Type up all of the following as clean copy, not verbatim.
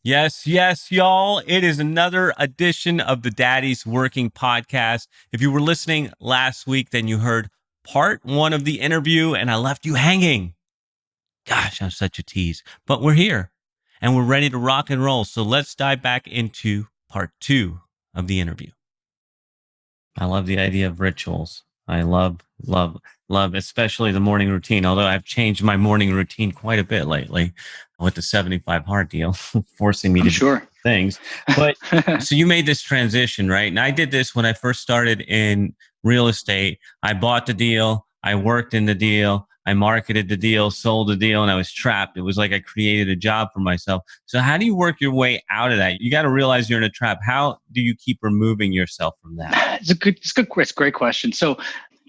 Yes, yes, y'all. It is another edition of the Daddy's Working Podcast. If you were listening last week, then you heard part one of the interview and I left you hanging. Gosh, I'm such a tease. But we're here and we're ready to rock and roll. So let's dive back into part two of the interview. I love the idea of rituals. I love, especially the morning routine. Although I've changed my morning routine quite a bit lately with the 75 hard deal, forcing me I'm to do sure. things. But so you made this transition, right? And I did this when I first started in real estate. I bought the deal, I worked in the deal, I marketed the deal, sold the deal, and I was trapped. It was like I created a job for myself. So how do you work your way out of that? You got to realize you're in a trap. How do you keep removing yourself from that? It's a great question. So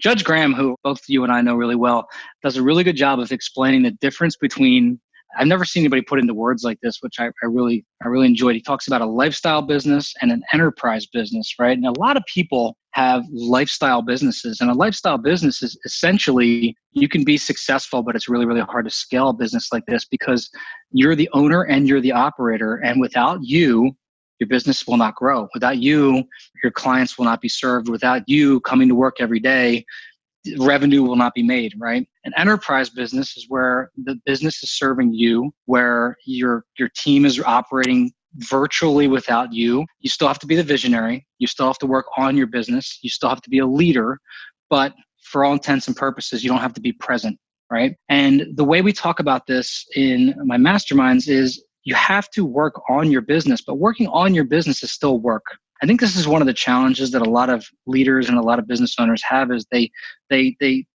Judge Graham, who both you and I know really well, does a really good job of explaining the difference between. I've never seen anybody put into words like this, which I really enjoyed. He talks about a lifestyle business and an enterprise business, right? And a lot of people have lifestyle businesses, and a lifestyle business is essentially you can be successful, but it's really, really hard to scale a business like this because you're the owner and you're the operator. And without you, your business will not grow. Without you, your clients will not be served. Without you coming to work every day, revenue will not be made, right? An enterprise business is where the business is serving you, where your team is operating virtually without you. You still have to be the visionary. You still have to work on your business. You still have to be a leader, but for all intents and purposes, you don't have to be present, right? And the way we talk about this in my masterminds is you have to work on your business, but working on your business is still work. I think this is one of the challenges that a lot of leaders and a lot of business owners have is they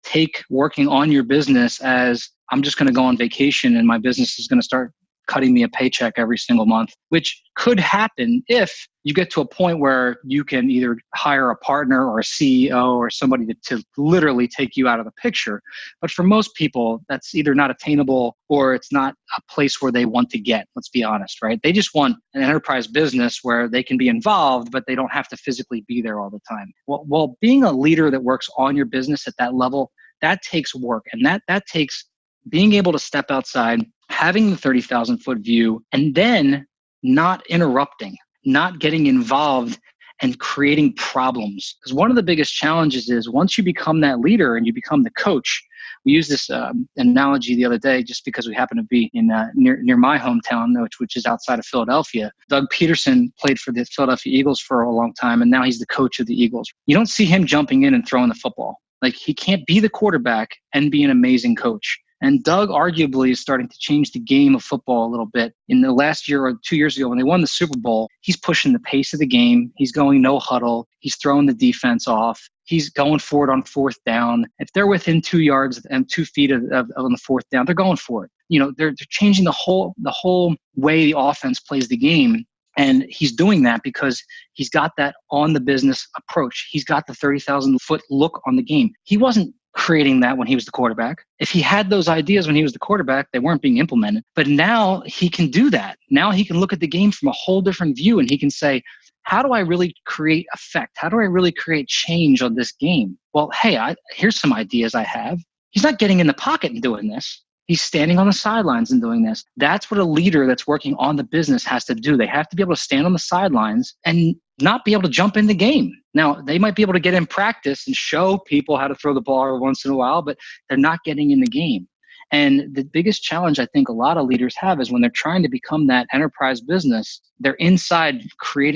take working on your business as I'm just going to go on vacation and my business is going to start cutting me a paycheck every single month, which could happen if you get to a point where you can either hire a partner or a CEO or somebody to literally take you out of the picture. But for most people, that's either not attainable or it's not a place where they want to get, let's be honest, right? They just want an enterprise business where they can be involved, but they don't have to physically be there all the time. Well, being a leader that works on your business at that level, that takes work. And that takes being able to step outside, having the 30,000 foot view, and then not interrupting, not getting involved and creating problems. Because one of the biggest challenges is once you become that leader and you become the coach, we used this analogy the other day just because we happen to be in near my hometown, which is outside of Philadelphia. Doug Peterson played for the Philadelphia Eagles for a long time, and now he's the coach of the Eagles. You don't see him jumping in and throwing the football. Like he can't be the quarterback and be an amazing coach. And Doug arguably is starting to change the game of football a little bit. In the last year or 2 years ago, when they won the Super Bowl, he's pushing the pace of the game. He's going no huddle. He's throwing the defense off. He's going for it on fourth down. If they're within 2 yards and 2 feet of on the fourth down, they're going for it. You know, they're changing the whole way the offense plays the game. And he's doing that because he's got that on the business approach. He's got the 30,000 foot look on the game. He wasn't creating that when he was the quarterback. If he had those ideas when he was the quarterback, they weren't being implemented. But now he can do that. Now he can look at the game from a whole different view and he can say, how do I really create effect? How do I really create change on this game? Well, hey, here's some ideas I have. He's not getting in the pocket and doing this. He's standing on the sidelines and doing this. That's what a leader that's working on the business has to do. They have to be able to stand on the sidelines and not be able to jump in the game. Now, they might be able to get in practice and show people how to throw the ball every once in a while, but they're not getting in the game. And the biggest challenge I think a lot of leaders have is when they're trying to become that enterprise business, they're inside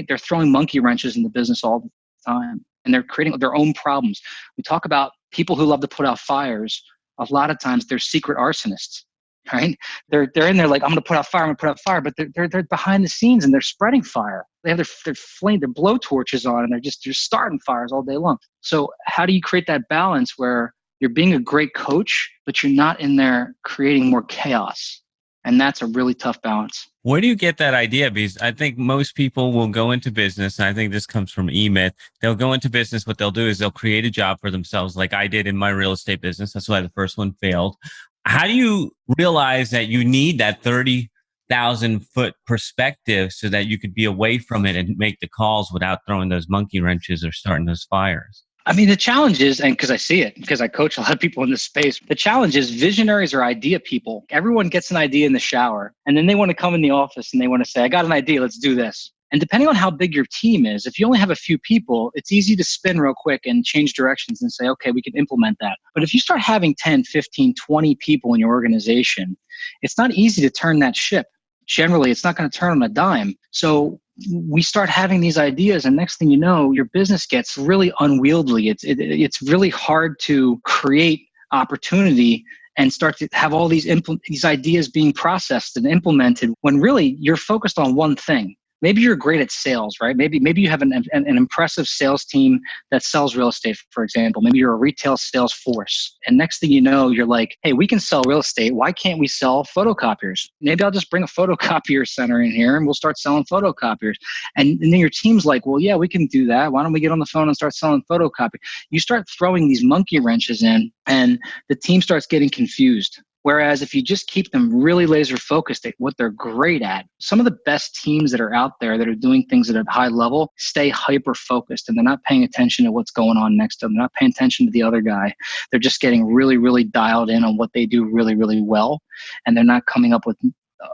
they're throwing monkey wrenches in the business all the time. And they're creating their own problems. We talk about people who love to put out fires. A lot of times they're secret arsonists, right? They're in there like, I'm going to put out fire, but they're behind the scenes and they're spreading fire. They have their blow torches on and they're just starting fires all day long. So how do you create that balance where you're being a great coach, but you're not in there creating more chaos? And that's a really tough balance. Where do you get that idea? Because I think most people will go into business, and I think this comes from E-Myth. They'll go into business. What they'll do is they'll create a job for themselves, like I did in my real estate business. That's why the first one failed. How do you realize that you need that 30,000 foot perspective so that you could be away from it and make the calls without throwing those monkey wrenches or starting those fires? I mean, the challenge is, and because I see it, because I coach a lot of people in this space, the challenge is visionaries are idea people. Everyone gets an idea in the shower, and then they want to come in the office and they want to say, I got an idea, let's do this. And depending on how big your team is, if you only have a few people, it's easy to spin real quick and change directions and say, okay, we can implement that. But if you start having 10, 15, 20 people in your organization, it's not easy to turn that ship. Generally, it's not going to turn on a dime. So we start having these ideas, and next thing you know, your business gets really unwieldy. It's really hard to create opportunity and start to have all these ideas being processed and implemented when really you're focused on one thing. Maybe you're great at sales, right? Maybe you have an impressive sales team that sells real estate, for example. Maybe you're a retail sales force. And next thing you know, you're like, hey, we can sell real estate. Why can't we sell photocopiers? Maybe I'll just bring a photocopier center in here and we'll start selling photocopiers. And then your team's like, well, yeah, we can do that. Why don't we get on the phone and start selling photocopiers? You start throwing these monkey wrenches in and the team starts getting confused. Whereas if you just keep them really laser focused at what they're great at, some of the best teams that are out there that are doing things at a high level stay hyper focused and they're not paying attention to what's going on next to them. They're not paying attention to the other guy. They're just getting really, really dialed in on what they do really, really well. And they're not coming up with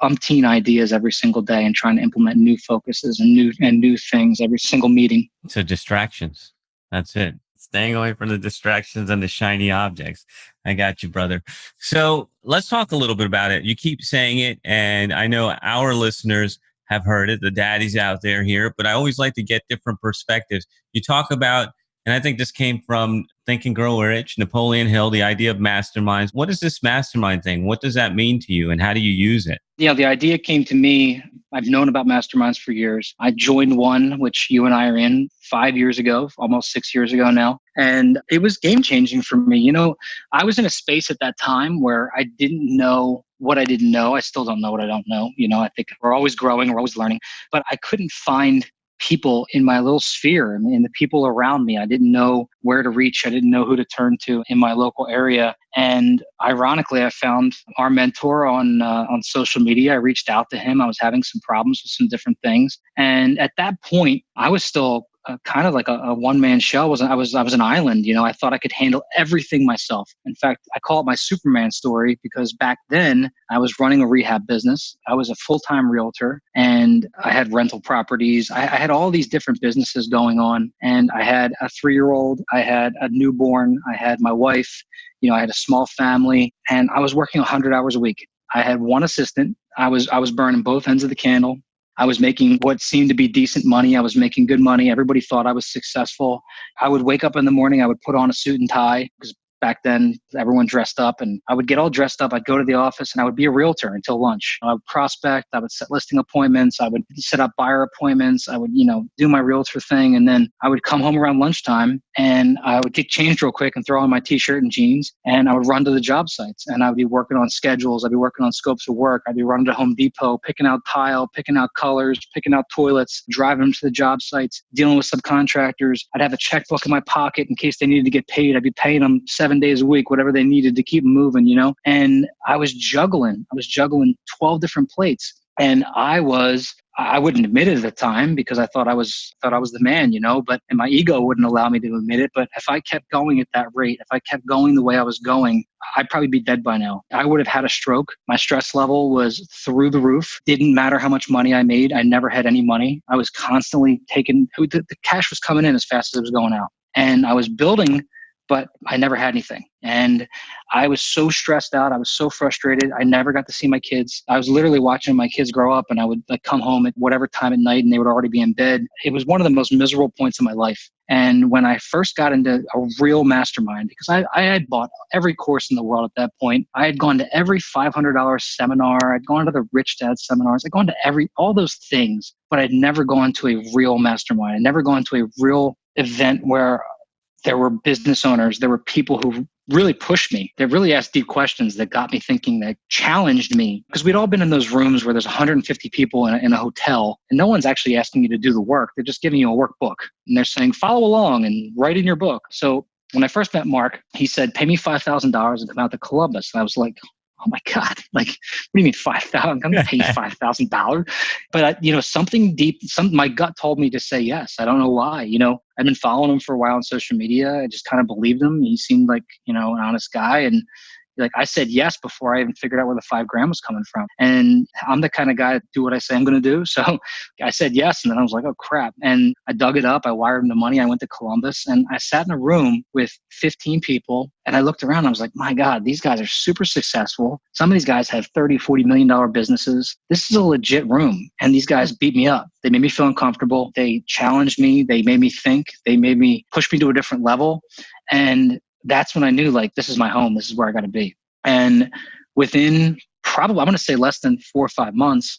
umpteen ideas every single day and trying to implement new focuses and new things every single meeting. So distractions. That's it. Staying away from the distractions and the shiny objects. I got you, brother. So let's talk a little bit about it. You keep saying it, and I know our listeners have heard it, the daddies out there here, but I always like to get different perspectives. You talk about, and I think this came from Think and Grow Rich, Napoleon Hill, the idea of masterminds. What is this mastermind thing? What does that mean to you, and how do you use it? Yeah, the idea came to me. I've known about masterminds for years. I joined one, which you and I are in 5 years ago, almost 6 years ago now. And it was game changing for me. You know, I was in a space at that time where I didn't know what I didn't know. I still don't know what I don't know. You know, I think we're always growing, we're always learning, but I couldn't find people in my little sphere and the people around me. I didn't know where to reach. I didn't know who to turn to in my local area. And ironically, I found our mentor on social media. I reached out to him. I was having some problems with some different things. And at that point, I was still kind of like a one-man show. I was an island. You know, I thought I could handle everything myself. In fact, I call it my Superman story because back then I was running a rehab business. I was a full-time realtor and I had rental properties. I had all these different businesses going on, and I had a 3-year-old. I had a newborn. I had my wife. You know, I had a small family, and I was working 100 hours a week. I had one assistant. I was burning both ends of the candle. I was making what seemed to be decent money. I was making good money. Everybody thought I was successful. I would wake up in the morning. I would put on a suit and tie because back then everyone dressed up, and I would get all dressed up. I'd go to the office and I would be a realtor until lunch. I would prospect. I would set listing appointments. I would set up buyer appointments. I would, do my realtor thing. And then I would come home around lunchtime and I would get changed real quick and throw on my t-shirt and jeans. And I would run to the job sites and I would be working on schedules. I'd be working on scopes of work. I'd be running to Home Depot, picking out tile, picking out colors, picking out toilets, driving them to the job sites, dealing with subcontractors. I'd have a checkbook in my pocket in case they needed to get paid. I'd be paying them 7 days a week, whatever they needed to keep them moving, And I was juggling 12 different plates. And I wouldn't admit it at the time because I thought I was the man, but and my ego wouldn't allow me to admit it. But if I kept going at that rate, if I kept going the way I was going, I'd probably be dead by now. I would have had a stroke. My stress level was through the roof. Didn't matter how much money I made. I never had any money. I was constantly the cash was coming in as fast as it was going out. And I was building, but I never had anything. And I was so stressed out. I was so frustrated. I never got to see my kids. I was literally watching my kids grow up, and I would come home at whatever time at night and they would already be in bed. It was one of the most miserable points in my life. And when I first got into a real mastermind, because I had bought every course in the world at that point, I had gone to every $500 seminar. I'd gone to the Rich Dad seminars. I'd gone to all those things, but I'd never gone to a real mastermind. I'd never gone to a real event where there were business owners, there were people who really pushed me. They really asked deep questions that got me thinking, that challenged me. Because we'd all been in those rooms where there's 150 people in a hotel and no one's actually asking you to do the work. They're just giving you a workbook and they're saying, follow along and write in your book. So when I first met Mark, he said, pay me $5,000 and come out to Columbus. And I was like, oh my God, like, what do you mean 5,000? I'm paying $5,000. But something deep, my gut told me to say yes. I don't know why. I've been following him for a while on social media. I just kind of believed him. He seemed like, an honest guy. And like, I said yes before I even figured out where the $5,000 was coming from. And I'm the kind of guy that do what I say I'm going to do. So I said yes. And then I was like, oh crap. And I dug it up. I wired him the money. I went to Columbus and I sat in a room with 15 people. And I looked around. I was like, my God, these guys are super successful. Some of these guys have $30-40 million businesses. This is a legit room. And these guys beat me up. They made me feel uncomfortable. They challenged me. They made me think. They made me push me to a different level. And that's when I knew, like, this is my home. This is where I got to be. And within probably, I'm going to say less than 4 or 5 months,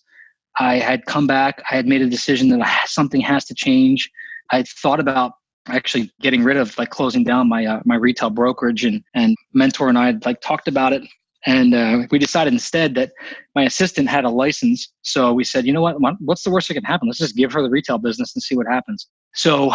I had come back. I had made a decision that something has to change. I had thought about actually getting rid of, like, closing down my retail brokerage, and mentor and I had, like, talked about it. And we decided instead that my assistant had a license. So we said, you know what, what's the worst that can happen? Let's just give her the retail business and see what happens. So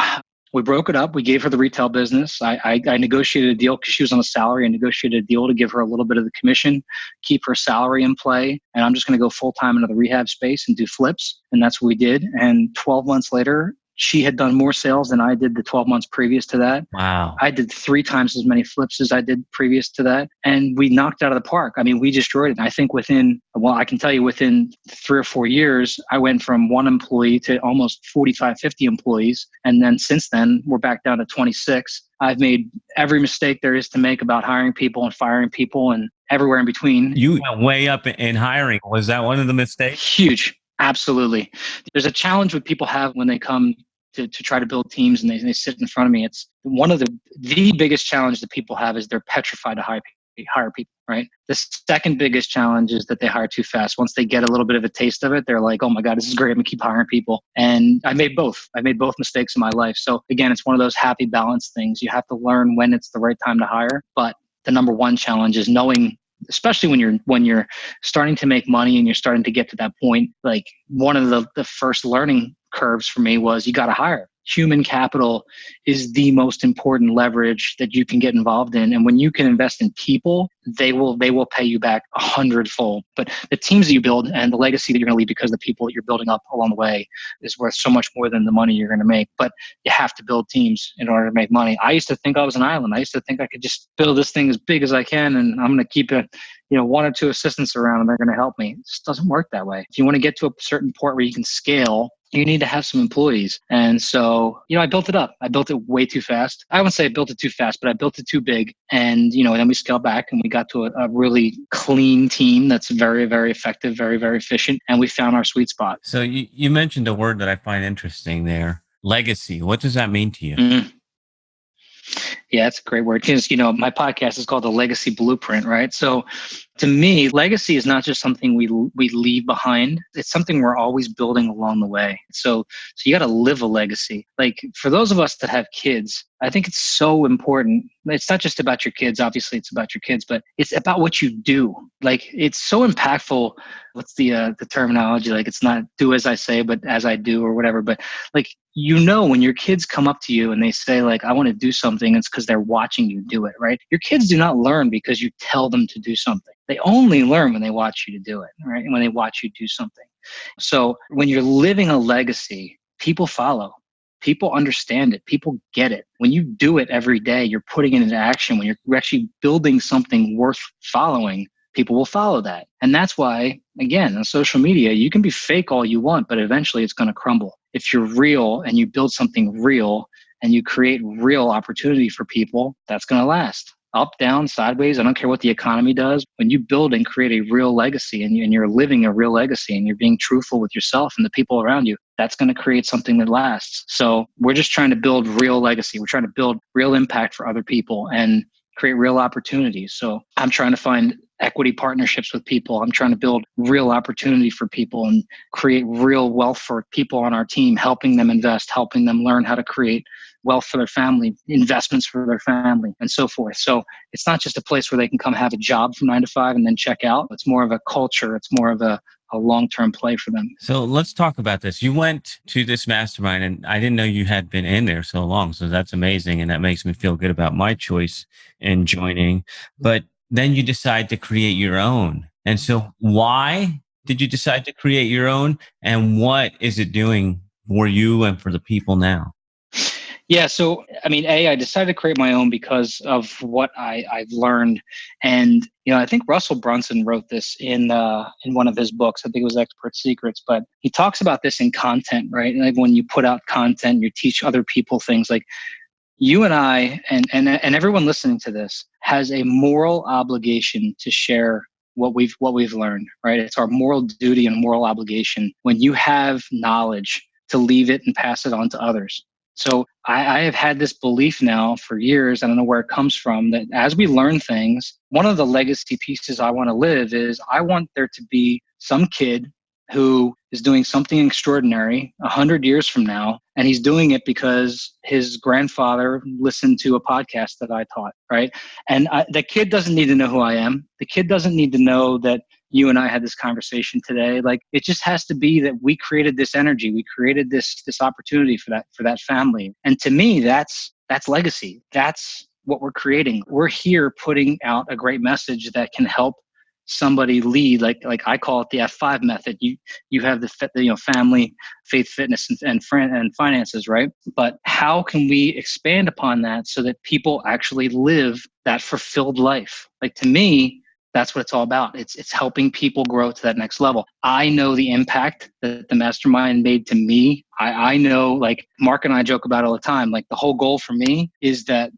we broke it up. We gave her the retail business. I negotiated a deal because she was on a salary. I negotiated a deal to give her a little bit of the commission, keep her salary in play. And I'm just going to go full-time into the rehab space and do flips. And that's what we did. And 12 months later, she had done more sales than I did the 12 months previous to that. Wow. I did 3 times as many flips as I did previous to that. And we knocked it out of the park. I mean, we destroyed it. And I think I can tell you within 3 or 4 years, I went from 1 employee to almost 45, 50 employees. And then since then, we're back down to 26. I've made every mistake there is to make about hiring people and firing people and everywhere in between. You went way up in hiring. Was that one of the mistakes? Huge. Absolutely. There's a challenge what people have when they come to try to build teams and they sit in front of me. It's one of the biggest challenge that people have is they're petrified to hire people, right? The second biggest challenge is that they hire too fast. Once they get a little bit of a taste of it, they're like, oh my God, this is great. I'm gonna keep hiring people. And I made both mistakes in my life. So again, it's one of those happy balance things. You have to learn when it's the right time to hire. But the number one challenge is knowing, especially when you're starting to make money and you're starting to get to that point. Like, one of the first learning curves for me was you got to hire. Human capital is the most important leverage that you can get involved in. And when you can invest in people, they will pay you back 100-fold. But the teams that you build and the legacy that you're going to leave because of the people that you're building up along the way is worth so much more than the money you're going to make. But you have to build teams in order to make money. I used to think I was an island. I used to think I could just build this thing as big as I can and I'm going to keep it, 1 or 2 assistants around and they're going to help me. It just doesn't work that way. If you want to get to a certain point where you can scale, you need to have some employees. And so, I built it up. I built it way too fast. I wouldn't say I built it too fast, but I built it too big. And, then we scaled back and we got to a really clean team that's very, very effective, very, very efficient. And we found our sweet spot. So you mentioned a word that I find interesting there, legacy. What does that mean to you? Mm-hmm. Yeah, it's a great word. Because, my podcast is called The Legacy Blueprint, right? So to me, legacy is not just something we leave behind. It's something we're always building along the way. So you got to live a legacy. Like, for those of us that have kids, I think it's so important. It's not just about your kids. Obviously, it's about your kids, but it's about what you do. Like, it's so impactful. What's the terminology? Like, it's not do as I say, but as I do, or whatever. But like, when your kids come up to you and they say, like, I want to do something, it's because they're watching you do it, right? Your kids do not learn because you tell them to do something. They only learn when they watch you to do it, right? And when they watch you do something. So when you're living a legacy, people follow. People understand it. People get it. When you do it every day, you're putting it into action. When you're actually building something worth following, people will follow that. And that's why, again, on social media, you can be fake all you want, but eventually it's going to crumble. If you're real and you build something real and you create real opportunity for people, that's going to last. Up, down, sideways, I don't care what the economy does. When you build and create a real legacy and you're living a real legacy and you're being truthful with yourself and the people around you, that's going to create something that lasts. So we're just trying to build real legacy. We're trying to build real impact for other people and create real opportunities. So I'm trying to find equity partnerships with people. I'm trying to build real opportunity for people and create real wealth for people on our team, helping them invest, helping them learn how to create wealth for their family, investments for their family, and so forth. So it's not just a place where they can come have a job from 9 to 5 and then check out. It's more of a culture. It's more of a long-term play for them. So let's talk about this. You went to this mastermind and I didn't know you had been in there so long. So that's amazing. And that makes me feel good about my choice in joining. But then you decide to create your own. And so why did you decide to create your own? And what is it doing for you and for the people now? Yeah. So, I mean, I decided to create my own because of what I've learned. And, I think Russell Brunson wrote this in one of his books. I think it was Expert Secrets, but he talks about this in content, right? Like when you put out content, you teach other people things. Like you and I and everyone listening to this has a moral obligation to share what we've learned, right? It's our moral duty and moral obligation when you have knowledge to leave it and pass it on to others. So I have had this belief now for years. I don't know where it comes from, that as we learn things, one of the legacy pieces I want to live is I want there to be some kid who is doing something extraordinary 100 years from now. And he's doing it because his grandfather listened to a podcast that I taught, right? And the kid doesn't need to know who I am. The kid doesn't need to know that you and I had this conversation today. Like, it just has to be that we created this energy. We created this opportunity for that family. And to me, that's legacy. That's what we're creating. We're here putting out a great message that can help somebody lead, like I call it the F5 method. You have the family, faith, fitness, and finances, right? But how can we expand upon that so that people actually live that fulfilled life? Like, to me, that's what it's all about. It's helping people grow to that next level. I know the impact that the mastermind made to me. I know, like Mark and I joke about it all the time. Like, the whole goal for me is that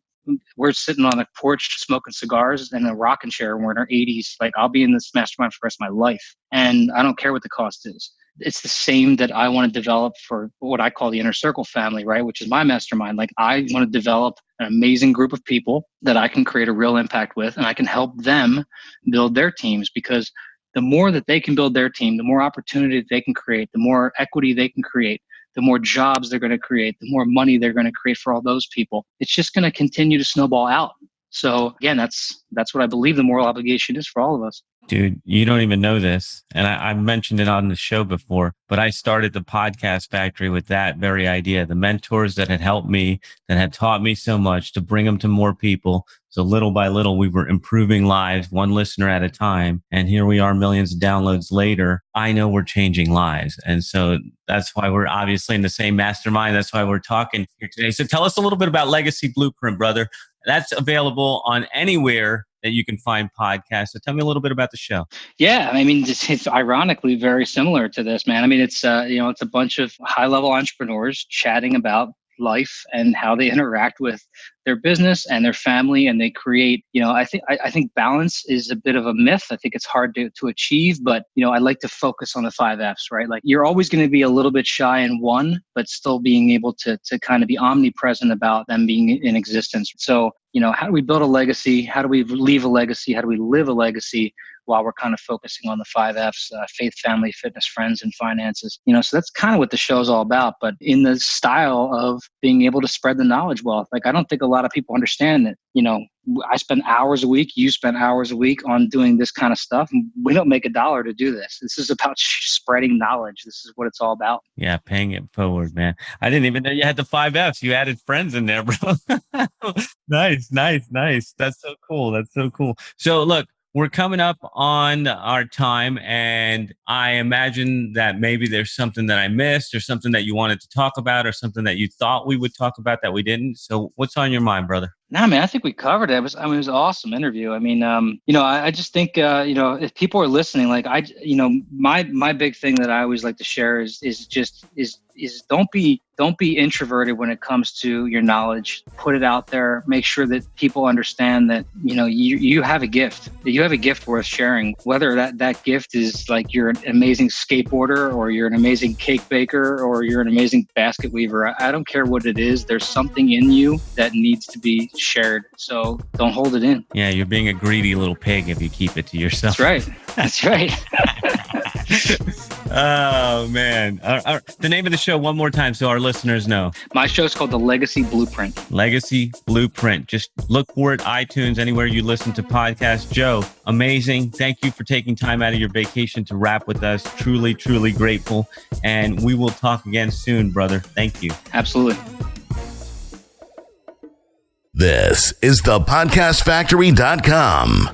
we're sitting on a porch smoking cigars in a rocking chair when we're in our 80s. Like, I'll be in this mastermind for the rest of my life. And I don't care what the cost is. It's the same that I want to develop for what I call the inner circle family, right? Which is my mastermind. Like, I want to develop an amazing group of people that I can create a real impact with, and I can help them build their teams, because the more that they can build their team, the more opportunity they can create, the more equity they can create, the more jobs they're going to create, the more money they're going to create for all those people. It's just going to continue to snowball out. So again, that's what I believe the moral obligation is for all of us. Dude, you don't even know this. And I mentioned it on the show before, but I started the podcast factory with that very idea. The mentors that had helped me, that had taught me so much, to bring them to more people. So little by little, we were improving lives, one listener at a time. And here we are, millions of downloads later. I know we're changing lives. And so that's why we're obviously in the same mastermind. That's why we're talking here today. So tell us a little bit about Legacy Blueprint, brother. That's available on anywhere that you can find podcasts. So tell me a little bit about the show. Yeah, I mean, it's ironically very similar to this, man. I mean, it's it's a bunch of high-level entrepreneurs chatting about life and how they interact with their business and their family, and they create, I think balance is a bit of a myth. I think it's hard to achieve, but I like to focus on the 5 F's, right? Like, you're always going to be a little bit shy in one, but still being able to kind of be omnipresent about them being in existence. So, how do we build a legacy? How do we leave a legacy? How do we live a legacy while we're kind of focusing on the 5 F's, faith, family, fitness, friends, and finances? So that's kind of what the show's all about, but in the style of being able to spread the knowledge wealth. Like, I don't think a lot of people understand that, I spend hours a week, you spend hours a week on doing this kind of stuff. And we don't make $1 to do this. This is about spreading knowledge. This is what it's all about. Yeah, paying it forward, man. I didn't even know you had the 5 F's. You added friends in there, bro. Nice. That's so cool. So look, we're coming up on our time, and I imagine that maybe there's something that I missed, or something that you wanted to talk about, or something that you thought we would talk about that we didn't. So what's on your mind, brother? No, man, I think we covered it. It was an awesome interview. I mean, I just think, if people are listening, like my big thing that I always like to share is don't be introverted when it comes to your knowledge. Put it out there. Make sure that people understand that, you have a gift. That you have a gift worth sharing. Whether that gift is like you're an amazing skateboarder, or you're an amazing cake baker, or you're an amazing basket weaver. I don't care what it is. There's something in you that needs to be shared. So don't hold it in. Yeah, you're being a greedy little pig if you keep it to yourself. That's right. Oh, man. The name of the show one more time so our listeners know. My show's called The Legacy Blueprint. Legacy Blueprint. Just look for it, iTunes, anywhere you listen to podcasts. Joe, amazing. Thank you for taking time out of your vacation to rap with us. Truly, truly grateful. And we will talk again soon, brother. Thank you. Absolutely. This is thepodcastfactory.com.